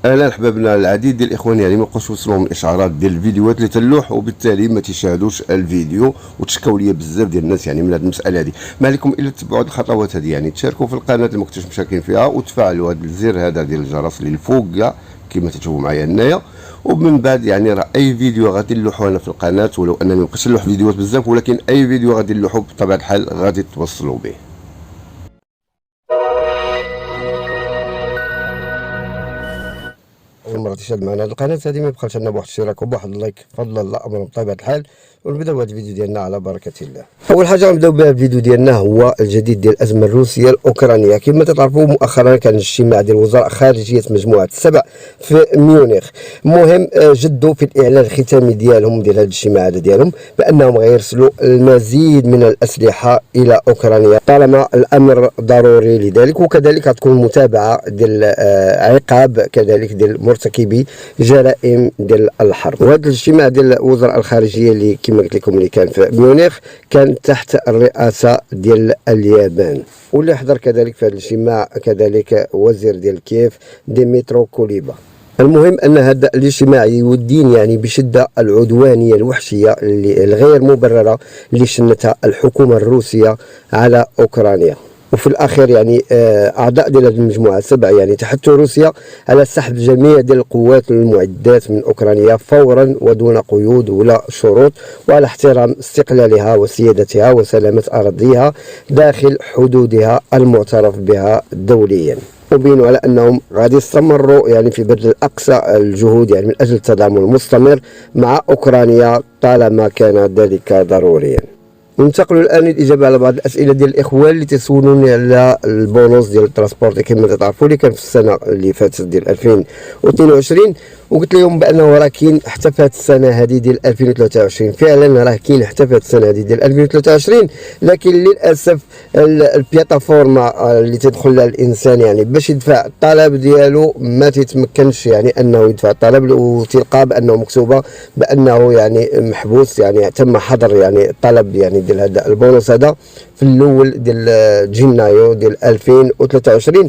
اهلا احبابنا العديد ديال الاخوان، يعني ما بقاوش يوصلوهم الاشعارات ديال الفيديوهات اللي تلوح، وبالتالي ما تيشاهدوش الفيديو. وتشكاو ليا بزاف ديال الناس يعني من هذه المساله هذه. ما عليكم الا تتبعوا الخطوات هذه، يعني تشاركوا في القناه اللي ما كنتوش مشاركين فيها، وتفعلوا هذا الزر هذا ديال الجرس اللي الفوق كاع كما تشوفوا معايا هنايا. ومن بعد يعني راه اي فيديو غادي نلوحو هنا في القناه، ولو انني ما بقيتش نلوح فيديوهات بزاف، ولكن اي فيديو غادي نلوحو بطبيعه الحال غادي توصلوا به. اول مره تشاهد معنا هذه القناه هذه، ما يبقاش لنا بواحد الاشتراك وبواحد اللايك فضل الله امر بطبيعه الحال. ونبداو بهذا الفيديو ديالنا على بركه الله. اول حاجه غنبداو بها الفيديو ديالنا هو الجديد ديال الازمه الروسيه الاوكرانيه. كما تعرفوا مؤخرا كان اجتماع ديال وزراء خارجيه مجموعه السبع في ميونخ. المهم جدوا في الاعلان الختامي ديالهم ديال هذا الاجتماع هذا ديالهم بانهم غيرسلوا المزيد من الاسلحه الى اوكرانيا طالما الامر ضروري لذلك، وكذلك غتكون متابعه ديال عقاب كذلك ديال مرتكبي جرائم ديال الحرب. وهذا الاجتماع ديال وزراء الخارجيه اللي كما قلت لكم اللي كان في ميونخ كان تحت الرئاسه ديال اليابان، واللي حضر كذلك في هذا الاجتماع كذلك وزير ديال كييف ديميترو كوليبا. المهم ان هذا الاجتماع يدين يعني بشده العدوانيه الوحشيه الغير مبرره اللي شنتها الحكومه الروسيه على اوكرانيا. وفي الاخير يعني اعضاء ديال هذه المجموعه السبع يعني تحثوا روسيا على سحب جميع ديال القوات والمعدات من اوكرانيا فورا ودون قيود ولا شروط، وعلى احترام استقلالها وسيادتها وسلامه اراضيها داخل حدودها المعترف بها دوليا. وبينوا على انهم غادي يستمروا يعني في بذل اقصى الجهود يعني من اجل التضامن المستمر مع اوكرانيا طالما كان ذلك ضروريا. ننتقلوا الان للاجابه على بعض الاسئله ديال الاخوان اللي تسولوني على البونوس ديال الترانسبورت. كما تعرفوا اللي كان في السنه اللي فاتت ديال 2022، وقلت لهم بانه راه كاين حتى في هذه السنه هذه ديال 2023. فعلا راه كاين حتى في هذه السنه هذه ديال 2023، لكن للاسف البلاتفورما اللي تدخل لها الانسان يعني باش يدفع الطلب ديالو ما تيتمكنش يعني انه يدفع الطلب، وتلقى بانه مكتوبه بانه يعني محبوس، يعني تم حظر يعني الطلب يعني ديال هذا البونوس هذا في الاول ديال جنايو ديال 2023.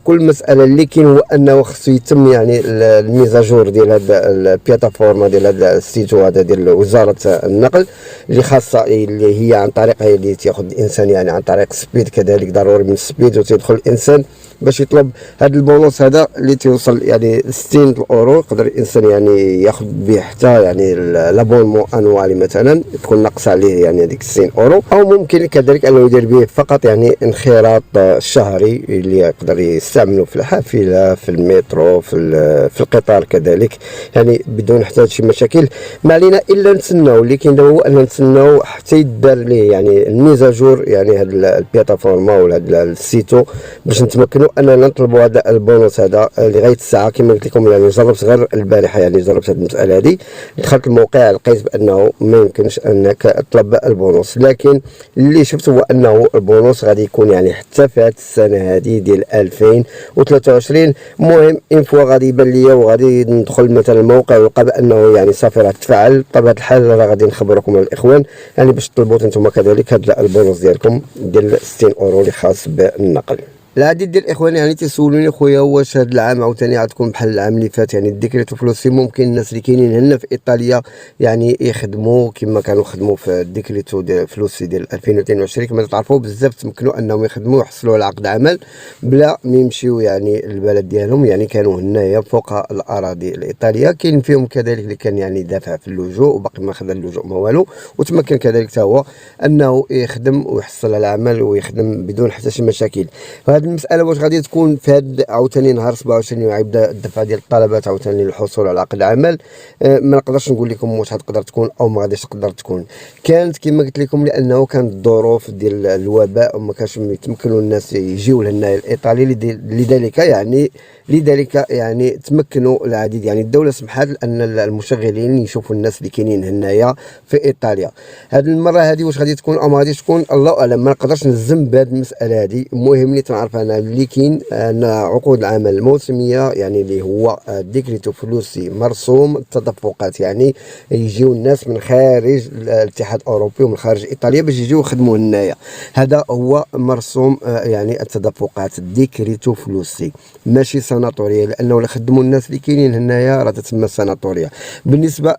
كل مساله اللي كاين هو انه خصو يتم يعني الميزاجور ديال هذا البلاتفورما ديال هذا السيتو هذا ديال وزاره النقل اللي خاصه اللي هي عن طريق اللي تاخذ الانسان يعني عن طريق سبيد، كذلك ضروري من سبيد وتدخل الانسان باش يطلب هذا البونوس هذا اللي توصل يعني 60 اورو. يقدر الانسان يعني ياخذ به حتى يعني لابونمون انوالي مثلا تكون ناقصه عليه يعني هذيك 60 اورو، او ممكن كذلك انه يدير به فقط يعني انخراط شهري اللي يقدر يستعمله في الحافله في المترو في القطار كذلك، يعني بدون حتى شي مشاكل. ما علينا الا نتسناو اللي كاين هو ان نتسناو حتى يدار ليه يعني الميزاجور يعني هذا البلاتفورما ولا هذا السيتو باش نتمكنوا اننا نطلبوا هذا البونوس هذا لغايه الساعه. كما قلت لكم يعني جربت غير البارحه، يعني جربت هذه المساله هذه، دخلت الموقع لقيت بانه ما يمكنش انك تطلب البونوس، لكن اللي شفت هو انه البونوس غادي يكون يعني حتى في هذه السنه هذه ديال 2023. المهم ان فوا غادي يبان ليا وغادي ندخل مثلا الموقع ونلقى بانه يعني صافي راه تفعل بطبيعه الحال، راه غادي نخبركم الاخوان يعني باش تطلبوا انتم كذلك هذا البونوس ديالكم ديال 60 اورو اللي خاص بالنقل. العديد ديال الاخوان يعني تيسولوني خويا واش هذا العام عاوتاني غتكون بحال العام اللي فات يعني الديكريتو فلوسي؟ ممكن الناس اللي كاينين هنا في ايطاليا يعني يخدموا كما كانوا خدموا في الديكريتو ديال فلوسي ديال 2022. كما تعرفوا بزاف تمكنوا انهم يخدموا ويحصلوا على عقد عمل بلا ما يمشيو يعني البلد ديالهم، يعني كانوا هنايا فوق الاراضي الايطاليه. كاين فيهم كذلك اللي كان يعني دافع في اللجوء وباقي ما خذ اللجوء ما والو، وتمكن كذلك حتى هو انه يخدم ويحصل على عمل ويخدم بدون حتى شي مشاكل. هذه المساله واش غادي تكون في هذا عاوتاني نهار 27 غيبدا الدفع ديال الطلبات عاوتاني للحصول على عقد عمل؟ ما نقدرش نقول لكم واش غتقدر تكون او ما غاديش تقدر تكون. كانت كما قلت لكم لانه كانت الظروف ديال الوباء وما كانش يتمكنوا الناس يجيو لهنا الايطالي، لذلك يعني تمكنوا العديد يعني الدوله سمحت ان المشغلين يشوفوا الناس اللي كاينين هنايا في ايطاليا. هذه المره هذه واش غادي تكون او ما غاديش تكون الله اعلم، ما نقدرش نجزم بهذه المساله هذه. المهم اللي تنعرف نعرف انا اللي كاين ان عقود العمل الموسميه يعني اللي هو ديكريتو فلوسي مرسوم التدفقات، يعني يجيو الناس من خارج الاتحاد الاوروبي ومن خارج ايطاليا باش يجيو يخدموا هنايا. هذا هو مرسوم يعني التدفقات ديكريتو فلوسي، ماشي سناتوريا، لانه اللي خدموا الناس اللي كاينين هنايا راه تتسمى سناتوريا. بالنسبه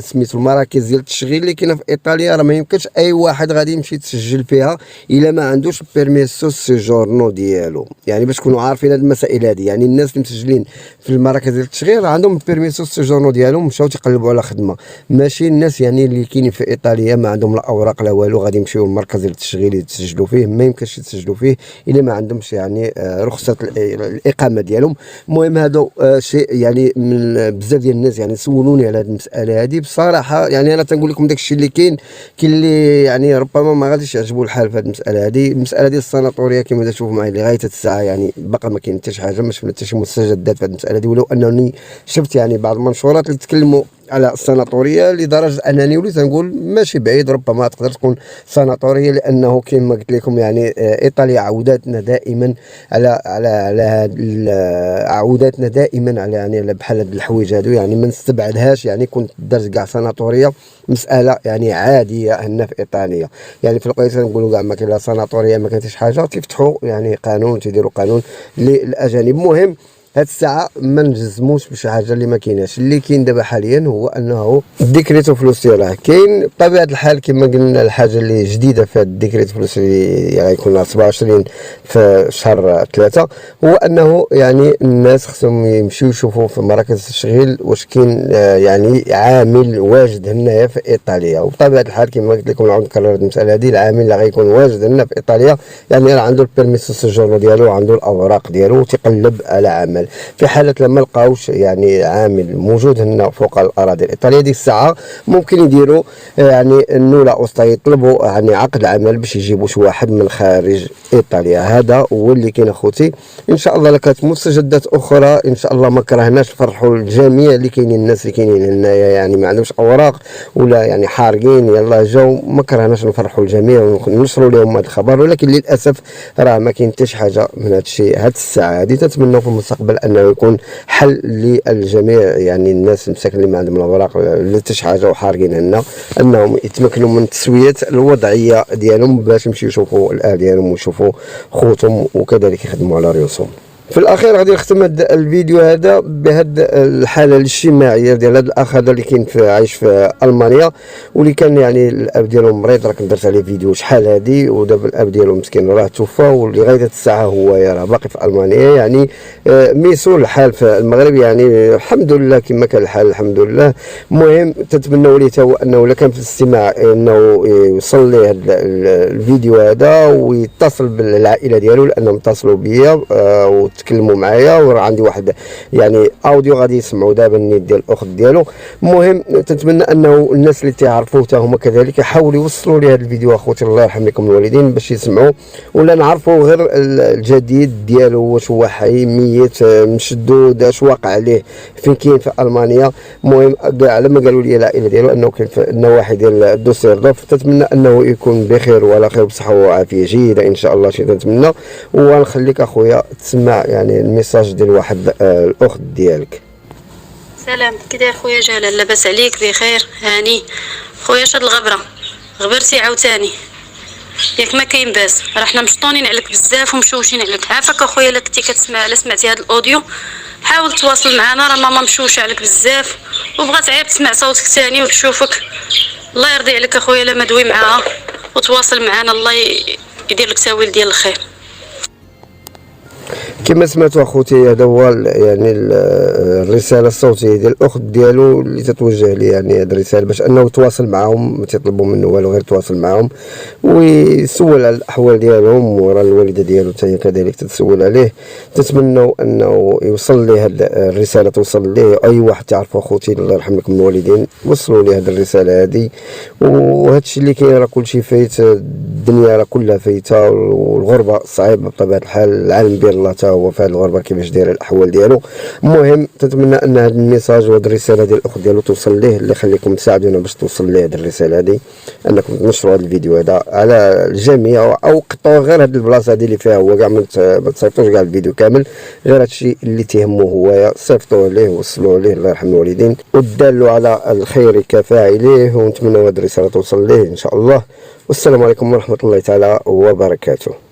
سميتو المراكز ديال التشغيل اللي كاينه في ايطاليا، راه ما يمكنش اي واحد غادي يمشي يتسجل فيها الا ما عندوش بيرميسو سيجورنو ديالو. يعني باش تكونوا عارفين هذه المسائل هذه، يعني الناس اللي مسجلين في المراكز ديال التشغيل راه عندهم بيرميسو سيجورنو ديالهم، مشاو تيقلبوا على خدمه. ماشي الناس يعني اللي كاينين في ايطاليا ما عندهم لا اوراق لا والو غادي يمشيو للمركز ديال التشغيل يتسجلوا فيه، ما يمكنش يتسجلوا فيه الا ما عندهمش يعني رخصه الاقامه ديالهم. المهم هذا شيء يعني من بزاف ديال الناس يعني سولوني على هذه المساله هذه. بصراحه يعني انا تنقول لكم داك الشيء اللي كاين اللي يعني ربما ما غاديش يعجبوا الحال في هذه المساله هذه. المساله ديال السناتوريا كما تشوفوا معايا لغايه الساعه يعني باقا ما كاين حتى شي حاجه، ما شفنا حتى شي مستجدات في هذه المساله هذه، ولو انني شفت يعني بعض المنشورات اللي تكلموا على السناتوريا لدرجه انني وليت نقول ماشي بعيد ربما تقدر تكون سناتوريا، لانه كما قلت لكم يعني ايطاليا عوداتنا دائما عوداتنا دائما على يعني بحال هاد الحوايج هادو، يعني ما نستبعدهاش. يعني كنت درت كاع سناتوريا مساله يعني عاديه هنا في ايطاليا، يعني في الوقيته نقولوا كاع ما كاين لا سناتوريا ما كانتش حاجه، تيفتحوا يعني قانون تيديروا قانون للاجانب. المهم هاد الساعه ما نجزموش بشي حاجه اللي ما كايناش. اللي كاين دابا حاليا هو انه الديكريتو فلوسي راه كاين بطبيعه الحال كما قلنا. الحاجه اللي جديده في هاد الديكريتو فلوسي اللي غيكون 27 في شهر 3 هو انه يعني الناس خصهم يمشيو يشوفوا في مراكز التشغيل واش كاين يعني عامل واجد هنايا في ايطاليا. وبطبيعه الحال كما قلت لكم نعاود نكرر المساله هذه، العامل اللي غيكون واجد هنا في ايطاليا يعني راه عنده البيرميسو سوجورنو ديالو وعنده الاوراق ديالو وتيقلب على عمل. في حاله لما لقاوش يعني عامل موجود هنا فوق الاراضي الايطاليه، ديك الساعه ممكن يديروا يعني النوله وسطى يطلبوا يعني عقد عمل باش يجيبوا شي واحد من خارج ايطاليا. هذا هو اللي كاين اخوتي. ان شاء الله لكانت مستجدات اخرى ان شاء الله ما كرهناش نفرحوا الجميع اللي كاينين، الناس اللي كاينين هنايا يعني ما عندهمش اوراق ولا يعني حارقين يلا جاو، ما كرهناش نفرحوا الجميع ونوصلوا لهم هذا الخبر. ولكن للاسف راه ما كاين حتى شي حاجه من هذا الشيء هذه الساعه هذه. تتمنوا في المستقبل انه يكون حل للجميع، يعني الناس المساكن اللي ما عندهم الاوراق لا حتى شي حاجه وحارقين هنا، انهم يتمكنوا من تسويه الوضعيه ديالهم باش يمشيو يشوفوا الاهل ديالهم ويشوفوا خوتهم وكذلك يخدموا على رؤوسهم. في الاخير غادي نختم هذا الفيديو هذا بهذه الحاله الاجتماعيه ديال هذا الاخ هذا اللي كاين عايش في المانيا واللي كان يعني الاب ديالو مريض. راه درت عليه فيديو شحال هذه، ودابا الاب ديالو مسكين راه توفى ولغايه الساعه هو راه باقي في المانيا. يعني ميسور الحال في المغرب، يعني الحمد لله كما كان الحال الحمد لله. المهم تتمنوا لي هو انه الا كان في الاستماع انه يوصل ليه الفيديو هذا ويتصل بالعائله ديالو، لانهم اتصلوا بيا تكلموا معايا وراه عندي واحد يعني اوديو غادي يسمعوا دابا النيت ديال الاخت ديالو. المهم تنتمنى انه الناس اللي تعرفوه حتى هما كذلك يحاولوا يوصلوا لي هذا الفيديو اخوتي الله يرحم لكم الوالدين باش يسمعوا ولا نعرفوا غير الجديد ديالو، واش هو حي ميت مشدود اش واقع عليه فين كاين في المانيا. المهم على ما قالوا لي العائله ديالو انه كاين في النواحي ديال الدوسيردورف. تتمنى انه يكون بخير وعلى خير بصحه وعافيه جيده ان شاء الله. شي تنتمنى ونخليك اخويا تسمع يعني الميساج ديال واحد الاخت ديالك. سلام، كي داير خويا جلال؟ لاباس عليك؟ بخير هاني خويا. شاد الغبره غبرتي عاوتاني ياك ما كاين باس، راه حنا مشطونين عليك بزاف ومشوشين عليك. عافاك اخويا الا كنتي كتسمع الا سمعتي هذا الاوديو حاول تواصل معنا، راه ماما مشوشه عليك بزاف وبغات عيب تسمع صوتك ثاني وتشوفك. الله يرضي عليك اخويا لما دوي معاها وتواصل معنا، الله يدير لك ساويل ديال الخير. كما سمعتوا اخوتي هذا هو يعني الرساله الصوتيه ديال الاخت ديالو اللي تتوجه لي، يعني هذه الرساله باش انه يتواصل معهم، ما تطلبوا منه والو غير يتواصل معهم ويسول على الاحوال ديالهم. ورا الوالده ديالو حتى هي كذلك تتسول عليه. تتمنوا انه يوصل لي هذه الرساله، توصل ليه اي واحد تعرفوا اخوتي الله يرحم لكم الوالدين، وصلوا لي هذه الرساله هذه. وهذا الشيء اللي كاين راه كلشي فايت، الدنيا راه كلها فايته والغربه صعيبه بطبيعه الحال. العالم ديال الله تا هو في هذه الغربه كيفاش داير الاحوال ديالو. المهم تنتمنى ان هذا الميساج وهذه الرساله ديال الاخ ديالو توصل ليه، اللي خليكم تساعدونا باش توصل ليه هذه الرساله هذه، انكم تنشروا هذا الفيديو هذا على الجميع، او قطعوا غير هذه البلاصه هذه اللي فيها هو كاع، ما تصيفطوش كاع الفيديو كامل، غير هادشي اللي تيهمو هو صيفطوه ليه ووصلوه ليه، الله يرحم الوالدين، والدال على الخير كفاعله، ونتمنى هذه الرساله توصل ليه ان شاء الله. والسلام عليكم ورحمه الله تعالى وبركاته.